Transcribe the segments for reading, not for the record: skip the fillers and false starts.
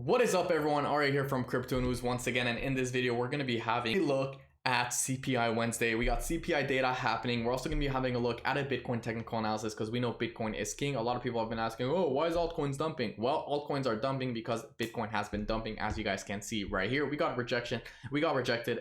What is up, everyone? Ari here from Crypto News once again, and in this video we're going to be having a look at CPI Wednesday. We got CPI data happening. We're also going to be having a look at a Bitcoin technical analysis because we know Bitcoin is king. A lot of people have been asking, oh, why is altcoins dumping? Well, altcoins are dumping because Bitcoin has been dumping, as you guys can see right here. We got rejected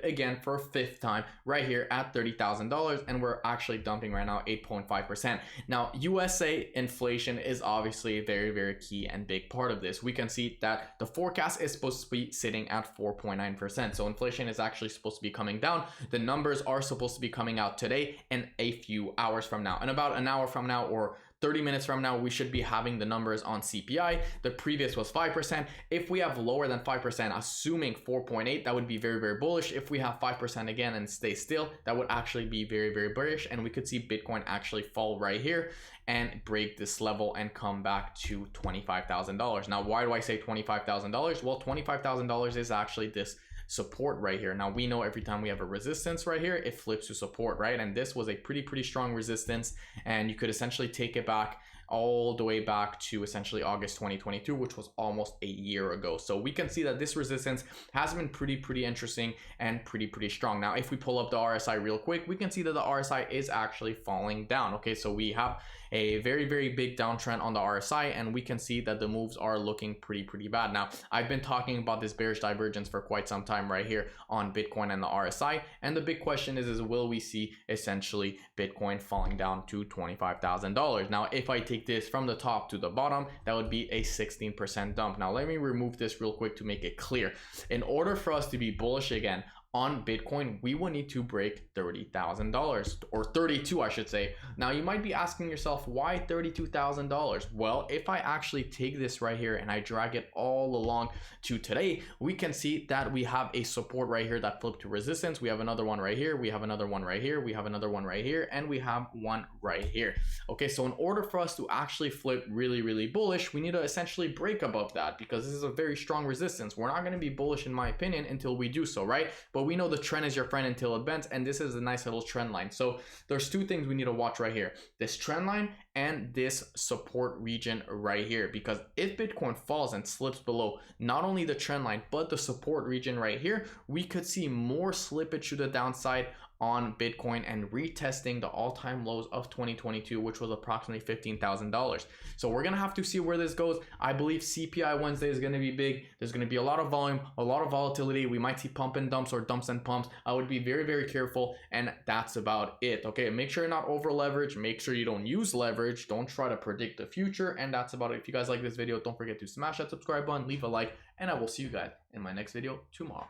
again for a fifth time right here at $30,000, and we're actually dumping right now 8.5%. Now, USA inflation is obviously a very key and big part of this. We can see that the forecast is supposed to be sitting at 4.9%. So inflation is actually supposed to be coming down. The numbers are supposed to be coming out today and a few hours from now. And about an hour from now or 30 minutes from now, we should be having the numbers on CPI. The previous was 5%. If we have lower than 5%, assuming 4.8, that would be very bullish. If we have 5% again and stay still, that would actually be very bearish, and we could see Bitcoin actually fall right here and break this level and come back to $25,000. Now, why do I say $25,000? Well, $25,000 is actually this support right here. Now, we know every time we have a resistance right here, it flips to support, right? And this was a pretty strong resistance, and you could essentially take it back all the way back to essentially August 2022, which was almost a year ago. So we can see that this resistance has been pretty interesting and pretty strong. Now, if we pull up the RSI real quick, we can see that the RSI is actually falling down. Okay, so we have a very big downtrend on the RSI, and we can see that the moves are looking pretty bad. Now, I've been talking about this bearish divergence for quite some time right here on Bitcoin and the RSI, and the big question is will we see essentially Bitcoin falling down to $25,000? Now, if I take this from the top to the bottom, that would be a 16% dump. Now, let me remove this real quick to make it clear. In order for us to be bullish again on Bitcoin, we will need to break $30,000, or 32, I should say. Now, you might be asking yourself, why $32,000? Well, if I actually take this right here and I drag it all along to today, we can see that we have a support right here that flipped to resistance. We have another one right here. We have another one right here. We have another one right here, and we have one right here. Okay, so in order for us to actually flip really bullish, we need to essentially break above that, because this is a very strong resistance. We're not going to be bullish, in my opinion, until we do so, right? But we know the trend is your friend until it bends, and this is a nice little trend line. So there's two things we need to watch right here: this trend line and this support region right here. Because if Bitcoin falls and slips below not only the trend line but the support region right here, we could see more slippage to the downside on Bitcoin and retesting the all-time lows of 2022, which was approximately $15,000. So we're gonna have to see where this goes. I believe CPI Wednesday is gonna be big. There's gonna be a lot of volume, a lot of volatility. We might see pump and dumps or dumps and pumps. I would be very careful, and that's about it. Okay, make sure you're not over leveraged. Make sure you don't use leverage. Don't try to predict the future, and that's about it. If you guys like this video, don't forget to smash that subscribe button, leave a like, and I will see you guys in my next video tomorrow.